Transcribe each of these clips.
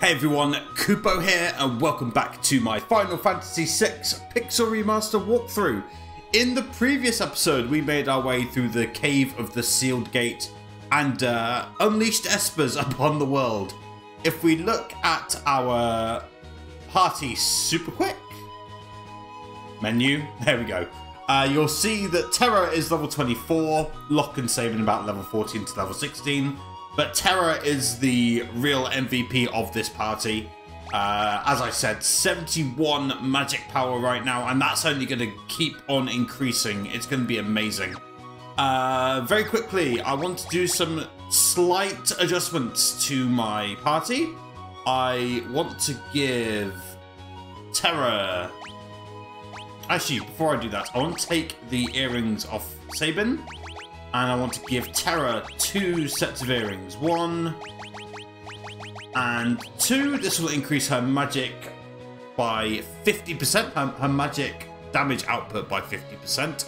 Hey everyone, Chocobo here and welcome back to my Final Fantasy VI Pixel Remaster walkthrough. In the previous episode we made our way through the Cave of the Sealed Gate and unleashed espers upon the world. If we look at our party super quick, menu, there we go. You'll see that Terra is level 24, Locke and Sabin about level 14 to level 16. But Terra is the real MVP of this party. As I said, 71 magic power right now, and that's only going to keep on increasing. It's going to be amazing. Very quickly, I want to do some slight adjustments to my party. I want to give Terra... Actually, before I do that, I want to take the earrings off Sabin. And I want to give Terra 2 sets of earrings. 1 and 2. This will increase her magic by 50%. Her magic damage output by 50%,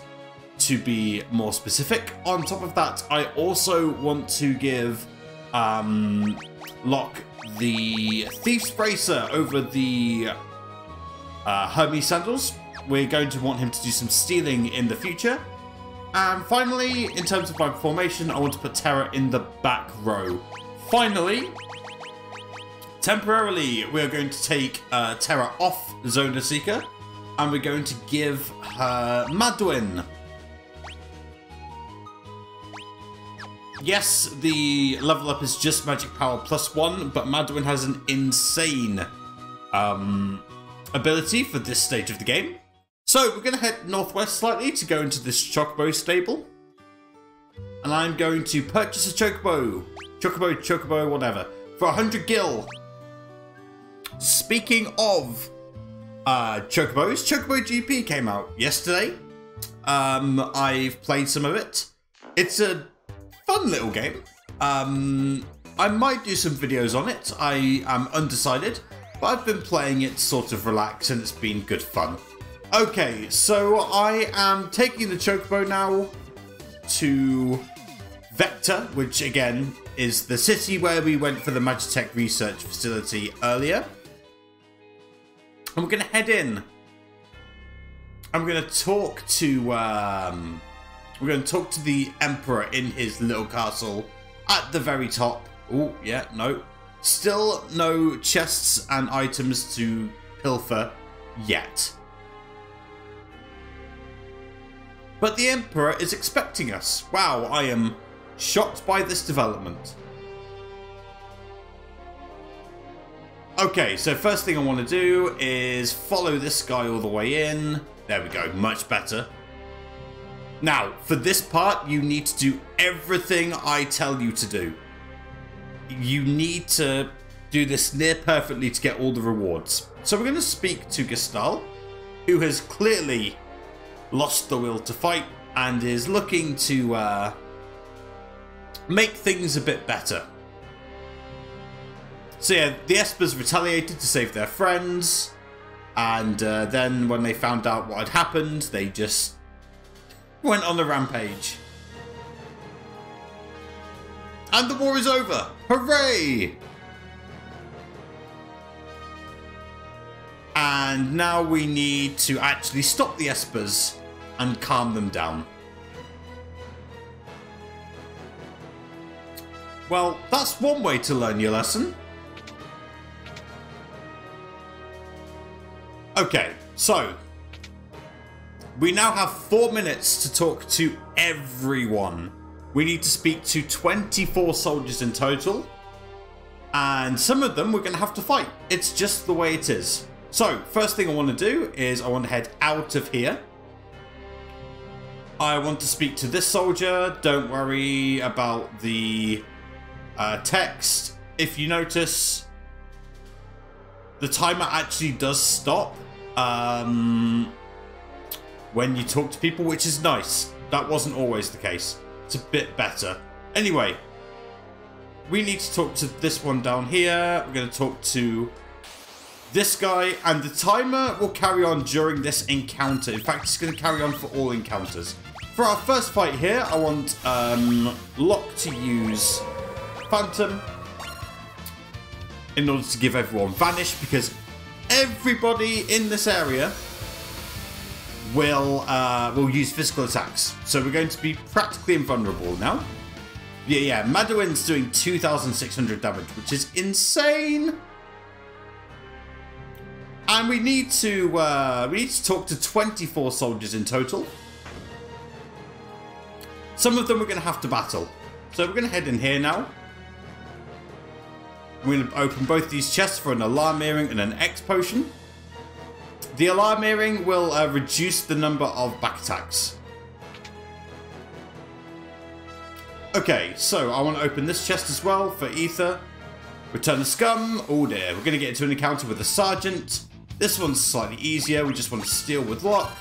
to be more specific. On top of that, I also want to give Locke the Thief's Bracer over the Hermes Sandals. We're going to want him to do some stealing in the future. And finally, in terms of my formation, I want to put Terra in the back row. Finally, temporarily, we are going to take Terra off Zona Seeker, and we're going to give her Madwin. Yes, the level up is just magic power +1, but Madwin has an insane ability for this stage of the game. So we're going to head northwest slightly to go into this Chocobo Stable. And I'm going to purchase a Chocobo. Chocobo, whatever. For 100 gil. Speaking of Chocobos, Chocobo GP came out yesterday. I've played some of it. It's a fun little game. I might do some videos on it. I am undecided. But I've been playing it sort of relaxed and it's been good fun. Okay, so I am taking the Chocobo now to Vector, which again is the city where we went for the Magitech research facility earlier. And we're going to head in. I'm going to talk to the Emperor in his little castle at the very top. Oh, yeah, no. Still no chests and items to pilfer yet. But the Emperor is expecting us. Wow, I am shocked by this development. Okay, so first thing I want to do is follow this guy all the way in. There we go, much better. Now, for this part, you need to do everything I tell you to do. You need to do this near perfectly to get all the rewards. So we're going to speak to Gestahl, who has clearly lost the will to fight and is looking to make things a bit better. So yeah, the espers retaliated to save their friends, and then when they found out what had happened, they just went on a rampage. And the war is over! Hooray! And now we need to actually stop the espers and calm them down. Well, that's one way to learn your lesson. Okay, so we now have 4 minutes to talk to everyone. We need to speak to 24 soldiers in total, and some of them we're going to have to fight. It's just the way it is. So, first thing I want to do is I want to head out of here. I want to speak to this soldier. Don't worry about the text. If you notice, the timer actually does stop when you talk to people, which is nice. That wasn't always the case. It's a bit better. Anyway, we need to talk to this one down here. We're going to talk to this guy, and the timer will carry on during this encounter. In fact, it's going to carry on for all encounters. For our first fight here, I want Locke to use Phantom. in order to give everyone Vanish, because everybody in this area will use physical attacks. So we're going to be practically invulnerable now. Yeah, Maduin's doing 2,600 damage, which is insane. And we need to talk to 24 soldiers in total. Some of them we're going to have to battle. So we're going to head in here now. We're going to open both these chests for an alarm earring and an X potion. The alarm earring will reduce the number of back attacks. Okay, so I want to open this chest as well for Ether. Return the scum. Oh dear, we're going to get into an encounter with a sergeant. This one's slightly easier. We just want to steal with luck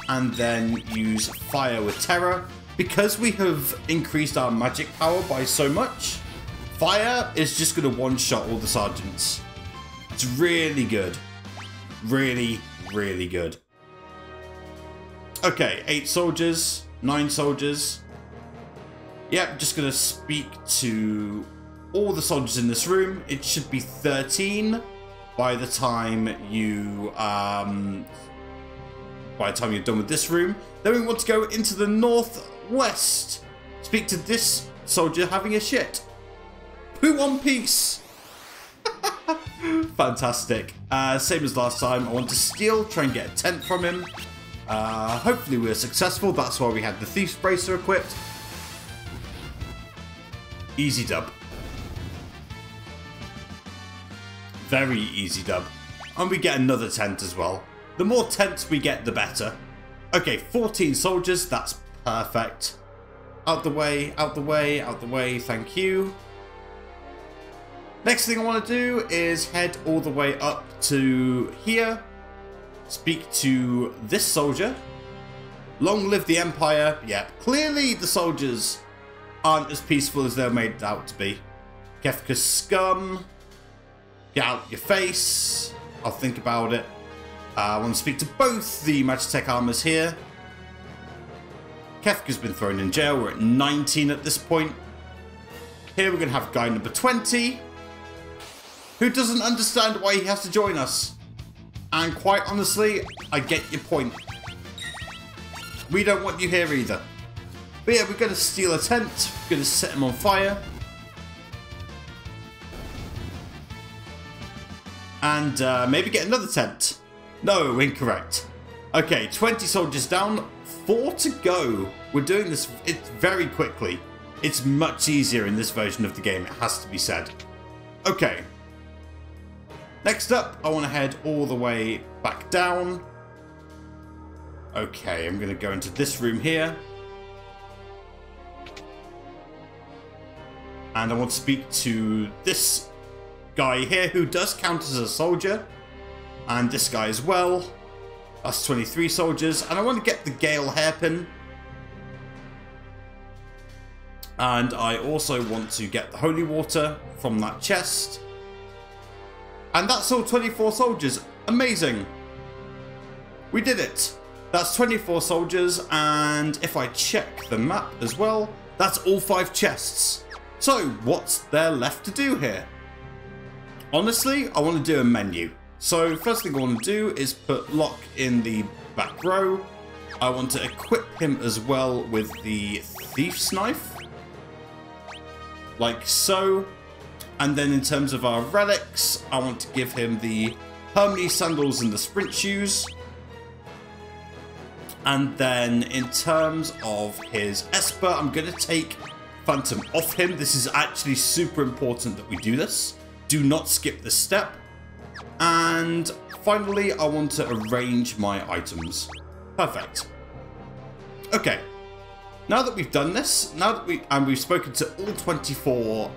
and then use fire with terror. Because we have increased our magic power by so much, fire is just going to one-shot all the sergeants. It's really good. Really, really good. Okay, 8 soldiers, 9 soldiers. Yep, just going to speak to all the soldiers in this room. It should be 13 by the time you're done with this room. Then we want to go into the northwest. Speak to this soldier having a shit. Poo One Piece. Fantastic. Same as last time. I want to steal, try and get a tent from him. Hopefully we were successful. That's why we had the Thief's Bracer equipped. Easy dub. Very easy dub. And we get another tent as well. The more tents we get, the better. Okay, 14 soldiers. That's perfect. Out the way, out the way, out the way. Thank you. Next thing I want to do is head all the way up to here. Speak to this soldier. Long live the Empire. Yeah, clearly the soldiers aren't as peaceful as they're made out to be. Kefka's scum. Get out your face. I'll think about it. I want to speak to both the Magitech armors here. Kefka's been thrown in jail. We're at 19 at this point. Here we're going to have guy number 20, who doesn't understand why he has to join us. And quite honestly, I get your point. We don't want you here either. But yeah, we're going to steal a tent. We're going to set him on fire. And maybe get another tent. No, incorrect. Okay, 20 soldiers down. 4 to go. We're doing this very quickly. It's much easier in this version of the game, it has to be said. Okay. Next up, I want to head all the way back down. Okay, I'm going to go into this room here. And I want to speak to this guy here who does count as a soldier. And this guy as well. That's 23 soldiers. And I want to get the Gale hairpin. And I also want to get the holy water from that chest. And that's all 24 soldiers. Amazing. We did it. That's 24 soldiers. And if I check the map as well, that's all 5 chests. So what's there left to do here? Honestly, I want to do a menu. So first thing I want to do is put Locke in the back row. I want to equip him as well with the Thief's Knife. Like so. And then in terms of our relics, I want to give him the Hermes Sandals and the Sprint Shoes. And then in terms of his Esper, I'm going to take Phantom off him. This is actually super important that we do this. Do not skip this step. And finally, I want to arrange my items. Perfect. Okay. Now that we've done this, we've spoken to all 24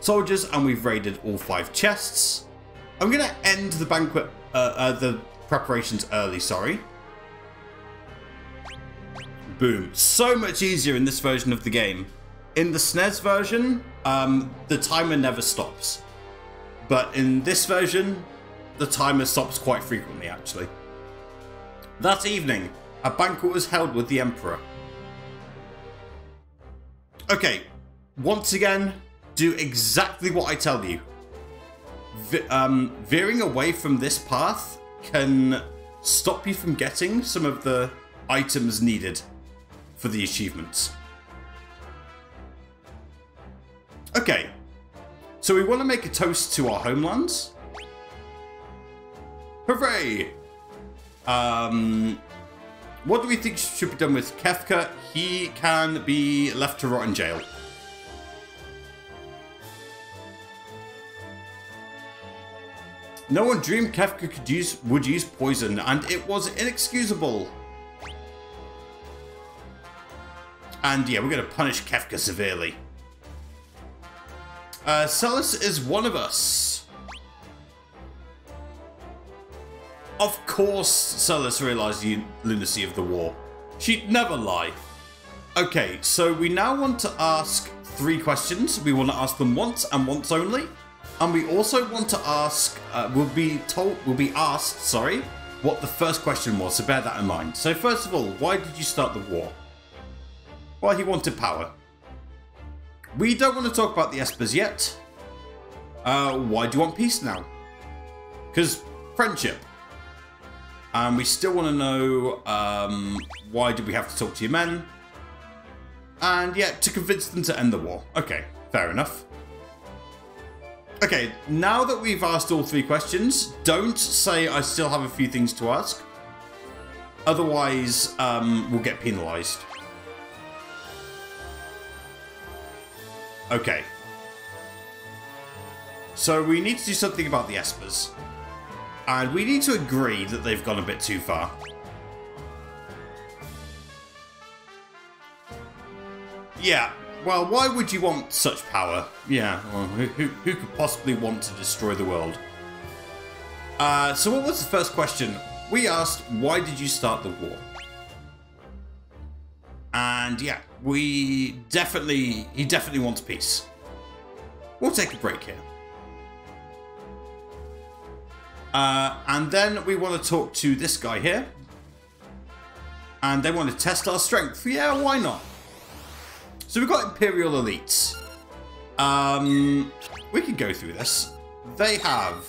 soldiers and we've raided all 5 chests, I'm going to end the banquet, the preparations early, sorry. Boom. So much easier in this version of the game. In the SNES version, the timer never stops. But in this version, the timer stops quite frequently, actually. That evening, a banquet was held with the Emperor. Okay, once again, do exactly what I tell you. veering away from this path can stop you from getting some of the items needed for the achievements. Okay, so we want to make a toast to our homelands. Hooray! What do we think should be done with Kefka? He can be left to rot in jail. No one dreamed Kefka would use poison, and it was inexcusable. And yeah, we're going to punish Kefka severely. Celis is one of us. Of course, Celis realized the lunacy of the war. She'd never lie. Okay, so we now want to ask 3 questions. We want to ask them once and once only. And we also want to ask, we'll be asked, sorry, what the first question was, so bear that in mind. So first of all, why did you start the war? Well, he wanted power. We don't want to talk about the Espers yet. Why do you want peace now? Because friendship. And we still want to know, why did we have to talk to your men? And yeah, to convince them to end the war. Okay, fair enough. Okay, now that we've asked all 3 questions, don't say I still have a few things to ask. Otherwise, we'll get penalized. Okay. So we need to do something about the Espers. And we need to agree that they've gone a bit too far. Yeah. Well, why would you want such power? Yeah, well, who could possibly want to destroy the world? So what was the first question? We asked, why did you start the war? And yeah, he definitely wants peace. We'll take a break here. And then we want to talk to this guy here. And they want to test our strength. Yeah, why not? So we've got Imperial Elites. We can go through this. They have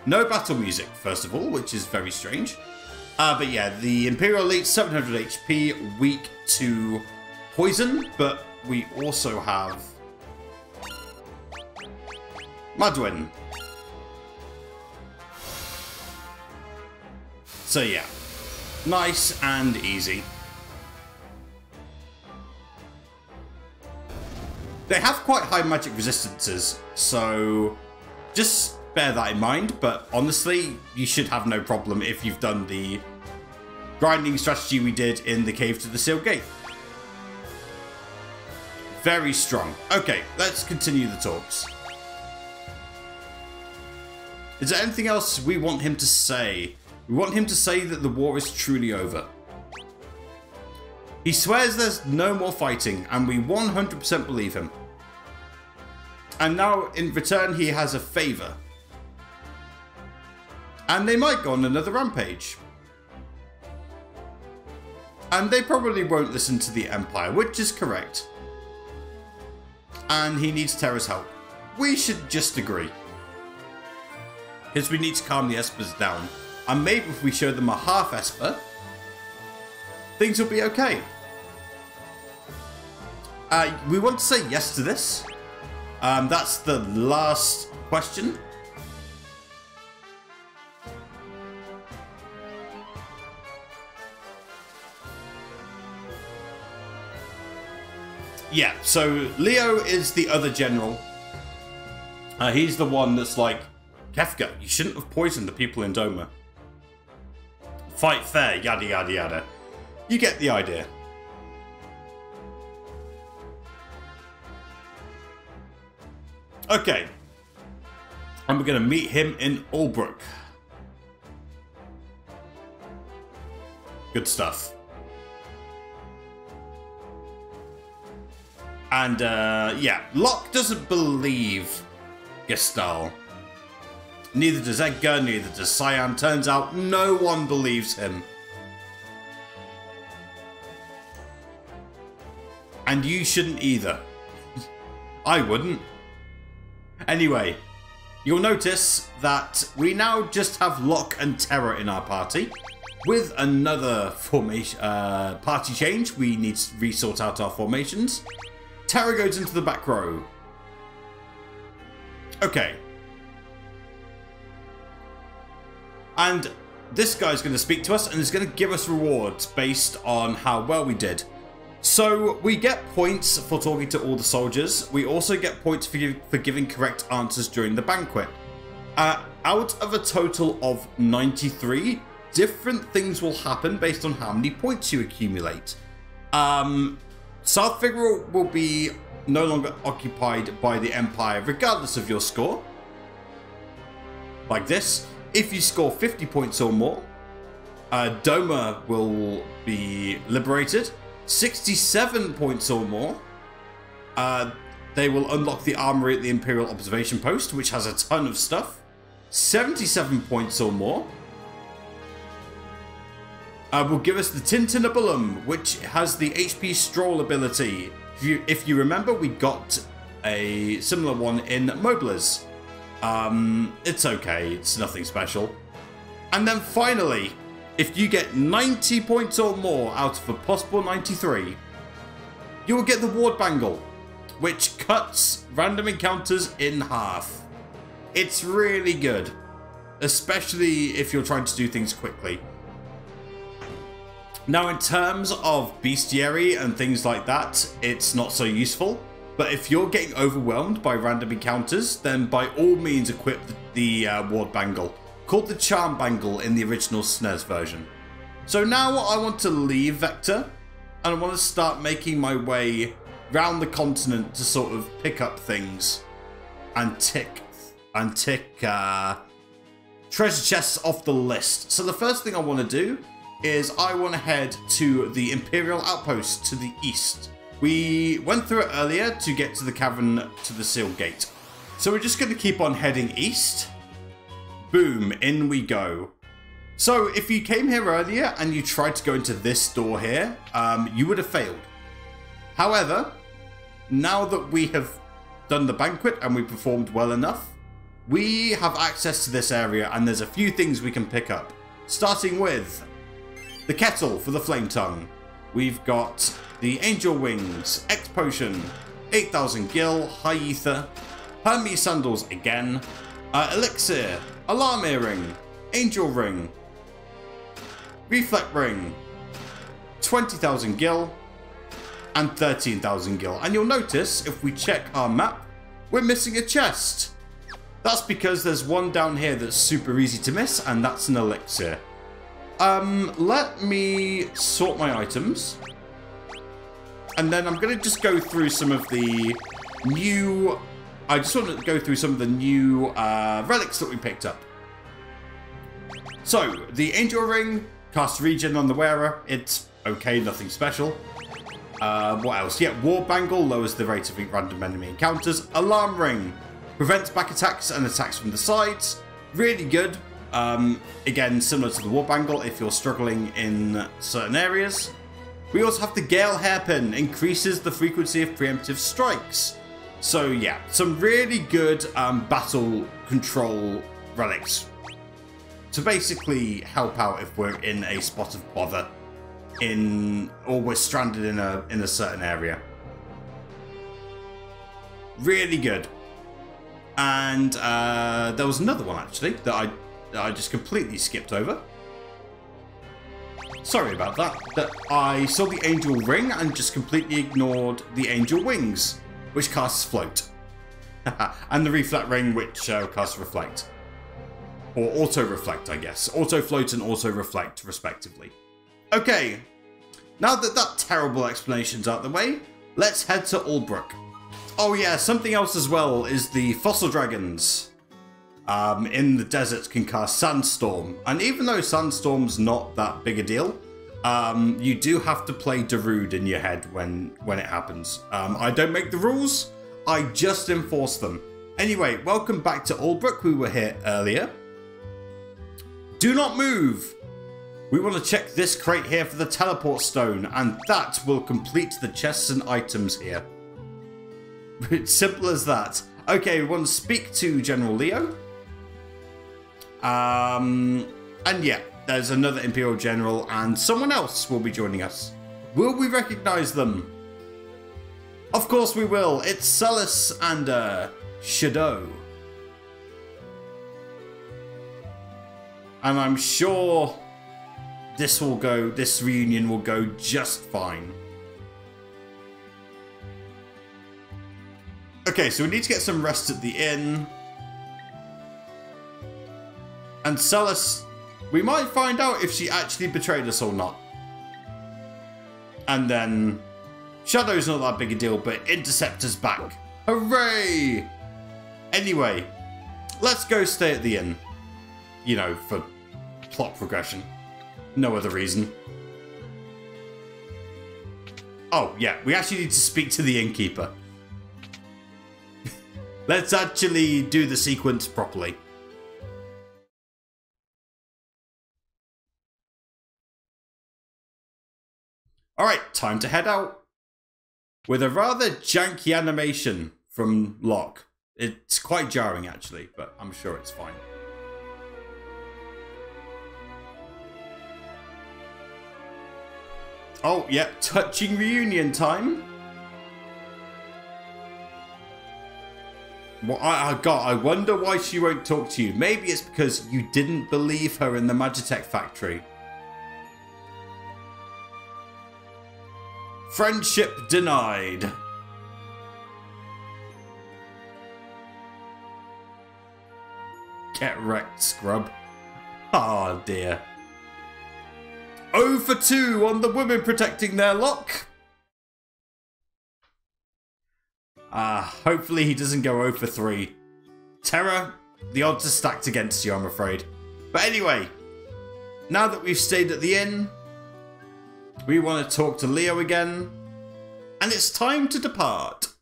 no battle music, first of all, which is very strange. But yeah, the Imperial Elite, 700 HP, weak to poison, but we also have Madwin. So yeah. Nice and easy. They have quite high magic resistances, so just bear that in mind, but honestly, you should have no problem if you've done the grinding strategy we did in the Cave to the Sealed Gate. Very strong. Okay, let's continue the talks. Is there anything else we want him to say? We want him to say that the war is truly over. He swears there's no more fighting, and we 100% believe him. And now, in return, he has a favour. And they might go on another rampage. And they probably won't listen to the Empire, which is correct. And he needs Terra's help. We should just agree. Because we need to calm the Espers down. And maybe if we show them a half Esper, things will be okay. We want to say yes to this. That's the last question. Yeah, so Leo is the other general. He's the one that's like, Kefka, you shouldn't have poisoned the people in Doma. Fight fair, yada yada yada. You get the idea. Okay. And we're going to meet him in Albrook. Good stuff. And, yeah, Locke doesn't believe Gestahl. Neither does Edgar, neither does Cyan. Turns out no one believes him. And you shouldn't either. I wouldn't. Anyway, you'll notice that we now just have Locke and Terra in our party. With another formation, party change, we need to resort out our formations. Terra goes into the back row. Okay. And this guy's going to speak to us and is going to give us rewards based on how well we did. So we get points for talking to all the soldiers. We also get points for giving correct answers during the banquet. Out of a total of 93, different things will happen based on how many points you accumulate. South Figaro will be no longer occupied by the Empire regardless of your score. Like this. If you score 50 points or more, Doma will be liberated. 67 points or more, they will unlock the armory at the Imperial Observation Post, which has a ton of stuff. 77 points or more will give us the Tintinabulum, which has the HP Stroll ability. If you remember, we got a similar one in Moblers. It's okay, it's nothing special. And then finally, if you get 90 points or more out of a possible 93, you will get the Ward Bangle, which cuts random encounters in half. It's really good, especially if you're trying to do things quickly. Now, in terms of bestiary and things like that, it's not so useful. But if you're getting overwhelmed by random encounters, then by all means equip the Ward Bangle, called the Charm Bangle in the original SNES version. So now I want to leave Vector, and I want to start making my way round the continent to sort of pick up things and tick treasure chests off the list. So the first thing I want to do is I want to head to the Imperial Outpost to the east. We went through it earlier to get to the cavern to the Seal Gate. So we're just going to keep on heading east. Boom, in we go. So if you came here earlier and you tried to go into this door here, you would have failed. However, now that we have done the banquet and we performed well enough, we have access to this area and there's a few things we can pick up. Starting with the kettle for the flame tongue. We've got the angel wings, X potion, 8000 gil, high ether, Hermes sandals again, elixir, alarm earring, angel ring, reflect ring, 20,000 gil, and 13,000 gil. And you'll notice if we check our map, we're missing a chest. That's because there's one down here that's super easy to miss, and that's an elixir. Let me sort my items. And then I'm going to just go through some of the new... I just want to go through some of the new relics that we picked up. So, the Angel Ring casts regen on the wearer. It's okay, nothing special. What else? Yeah, War Bangle lowers the rate of random enemy encounters. Alarm Ring prevents back attacks and attacks from the sides. Really good. Again, similar to the War Bangle if you're struggling in certain areas. We also have the Gale Hairpin, increases the frequency of preemptive strikes. So yeah, some really good battle control relics to basically help out if we're in a spot of bother or we're stranded in a certain area. Really good. And there was another one actually that I just completely skipped over. Sorry about that. That I saw the Angel Ring and just completely ignored the Angel Wings, which casts Float. And the Reflect Ring, which casts Reflect. Or Auto Reflect, I guess. Auto Float and Auto Reflect, respectively. Okay, now that that terrible explanation's out the way, let's head to Albrook. Oh yeah, something else as well is the Fossil Dragons. In the deserts can cast Sandstorm, and even though Sandstorm's not that big a deal, you do have to play Darude in your head when it happens. I don't make the rules, I just enforce them. Anyway, welcome back to Albrook. We were here earlier. Do not move! We want to check this crate here for the teleport stone, and that will complete the chests and items here. It's simple as that. Okay, we want to speak to General Leo. And yeah, there's another Imperial General and someone else will be joining us. Will we recognize them? Of course we will. It's Celis and Shadow. And I'm sure this reunion will go just fine. Okay, so we need to get some rest at the inn. And Celis, we might find out if she actually betrayed us or not. And then Shadow's not that big a deal, but Interceptor's back. Hooray! Anyway, let's go stay at the inn. You know, for plot progression. No other reason. Oh, yeah, we actually need to speak to the innkeeper. Let's actually do the sequence properly. Alright, time to head out. With a rather janky animation from Locke. It's quite jarring actually, but I'm sure it's fine. Oh, yeah, touching reunion time. Well, I wonder why she won't talk to you. Maybe it's because you didn't believe her in the Magitech factory. Friendship denied. Get wrecked, scrub. Oh dear. 0 for 2 on the women protecting their lock. Hopefully he doesn't go 0 for 3. Terra, the odds are stacked against you, I'm afraid. But anyway, now that we've stayed at the inn, we want to talk to Leo again, and it's time to depart.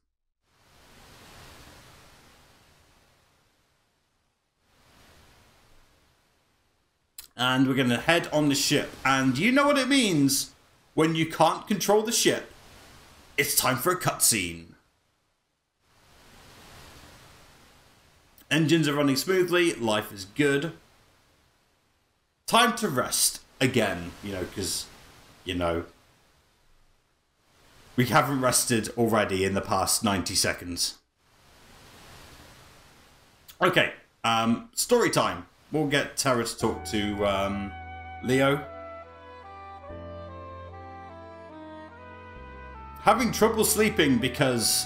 And we're going to head on the ship, and you know what it means when you can't control the ship. It's time for a cutscene. Engines are running smoothly, life is good. Time to rest again, you know, because, you know, we haven't rested already in the past 90 seconds. Okay, story time. We'll get Terra to talk to Leo. Having trouble sleeping because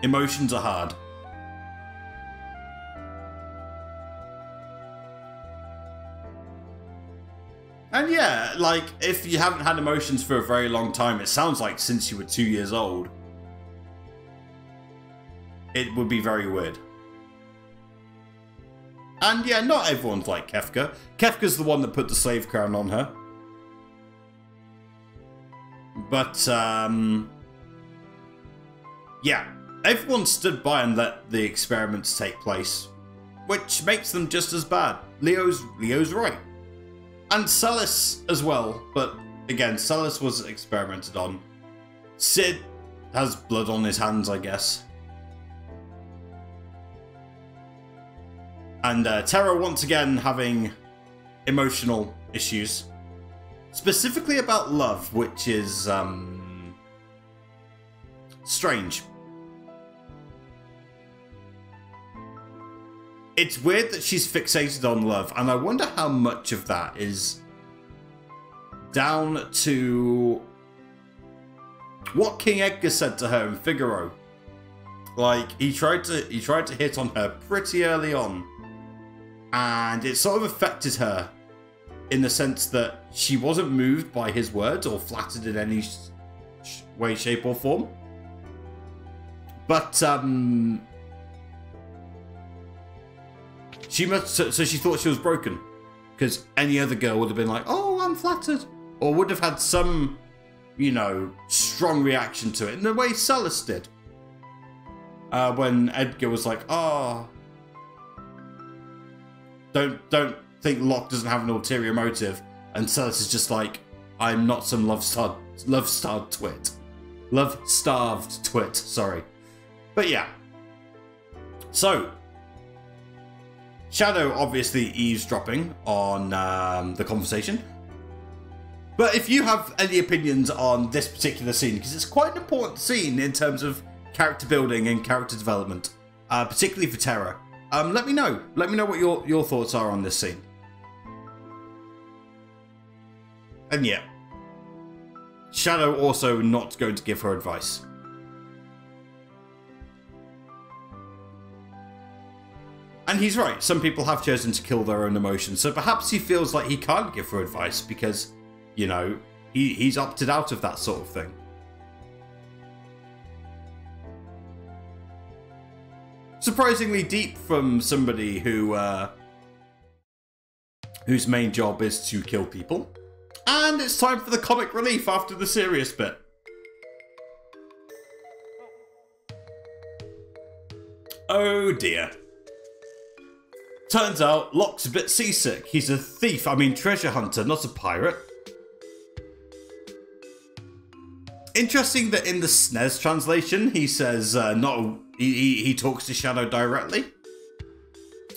emotions are hard. And yeah, like, if you haven't had emotions for a very long time, it sounds like since you were 2 years old, it would be very weird. And yeah, not everyone's like Kefka. Kefka's the one that put the slave crown on her. But, yeah, everyone stood by and let the experiments take place, which makes them just as bad. Leo's right. And Celis as well, but again, Celis was experimented on. Sid has blood on his hands, I guess. And Terra once again having emotional issues. Specifically about love, which is strange. It's weird that she's fixated on love, and I wonder how much of that is down to what King Edgar said to her in Figaro. Like, he tried to hit on her pretty early on, and it sort of affected her in the sense that she wasn't moved by his words or flattered in any way, shape, or form. But she thought she was broken, because any other girl would have been like, "Oh, I'm flattered," or would have had some, you know, strong reaction to it in the way Celis did. When Edgar was like, "Oh, don't think Locke doesn't have an ulterior motive," and Celis is just like, "I'm not some love-starved twit." Love-starved twit, sorry. But yeah. So, Shadow obviously eavesdropping on the conversation. But if you have any opinions on this particular scene, because it's quite an important scene in terms of character building and character development, particularly for Terra, let me know. Let me know what your thoughts are on this scene. And yeah, Shadow also not going to give her advice. And he's right, some people have chosen to kill their own emotions, so perhaps he feels like he can't give her advice because, you know, he's opted out of that sort of thing. Surprisingly deep from somebody who whose main job is to kill people. And it's time for the comic relief after the serious bit. Oh dear. Turns out Locke's a bit seasick. He's a thief, I mean treasure hunter, not a pirate. Interesting that in the SNES translation, he says, he talks to Shadow directly.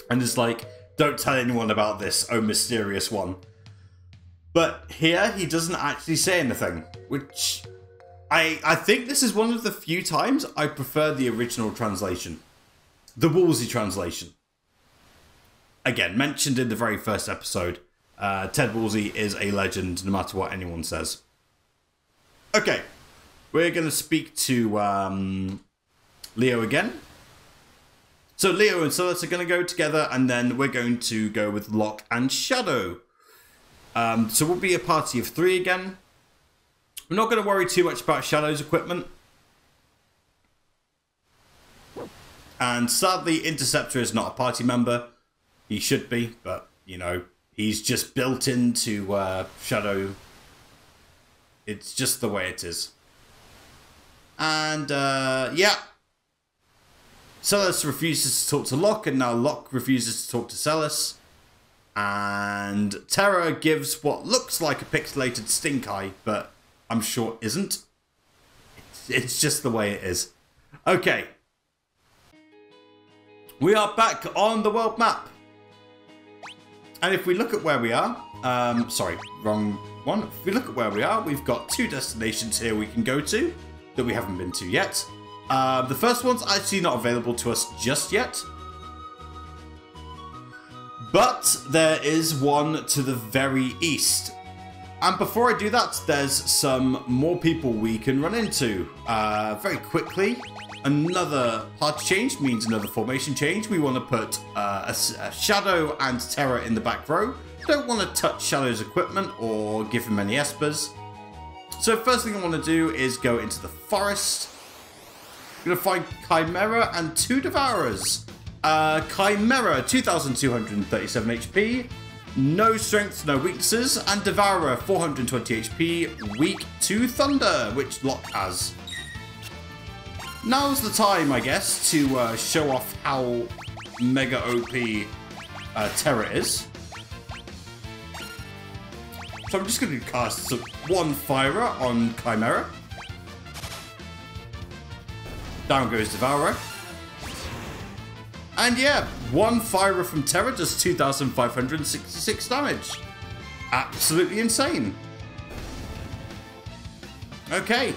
And is like, don't tell anyone about this, oh mysterious one. But here, he doesn't actually say anything, which I think this is one of the few times I prefer the original translation. The Woolsey translation. Again, mentioned in the very first episode, Ted Woolsey is a legend no matter what anyone says. Okay, we're going to speak to Leo again. So Leo and Silas are going to go together, and then we're going to go with Locke and Shadow. So we'll be a party of 3 again. We're not going to worry too much about Shadow's equipment. And sadly, Interceptor is not a party member. He should be, but, you know, he's just built into Shadow. It's just the way it is. And, yeah. Celis refuses to talk to Locke, and now Locke refuses to talk to Celis. And Terra gives what looks like a pixelated stink eye, but I'm sure isn't. It's just the way it is. Okay. We are back on the world map. And if we look at where we are, sorry, wrong one. If we look at where we are, we've got 2 destinations here we can go to that we haven't been to yet. The first one's actually not available to us just yet. But there is one to the very east. And before I do that, there's some more people we can run into. Very quickly, another party change means another formation change. We want to put a Shadow and Terra in the back row. Don't want to touch Shadow's equipment or give him any espers. So first thing I want to do is go into the forest. I'm going to find Chimera and 2 Devourers. Chimera, 2,237 HP, no strength, no weaknesses, and Devourer, 420 HP, weak to Thunder, which Locke has. Now's the time, I guess, to show off how mega OP Terra is. So I'm just going to cast 1 Firer on Chimera. Down goes Devourer. And yeah, 1 Firer from Terra does 2,566 damage. Absolutely insane. Okay,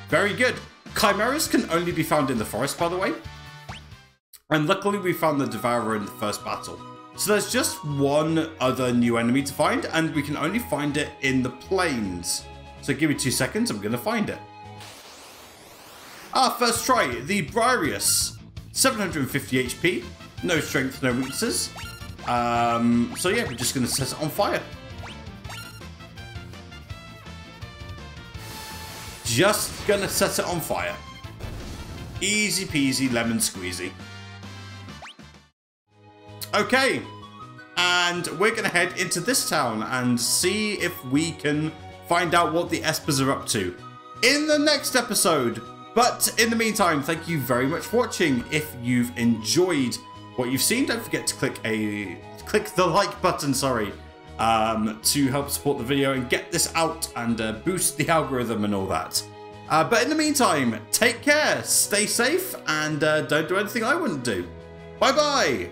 very good. Chimeras can only be found in the forest, by the way. And luckily we found the Devourer in the first battle. So there's just 1 other new enemy to find, and we can only find it in the plains. So give me 2 seconds, I'm going to find it. First try, the Briareus. 750 HP, no strength, no weaknesses. So yeah, we're just going to set it on fire. Just going to set it on fire. Easy peasy lemon squeezy. Okay, and we're going to head into this town and see if we can find out what the Espers are up to in the next episode. But in the meantime, thank you very much for watching. If you've enjoyed what you've seen, don't forget to click the like button, sorry, to help support the video and get this out and boost the algorithm and all that. But in the meantime, take care, stay safe, and don't do anything I wouldn't do. Bye-bye!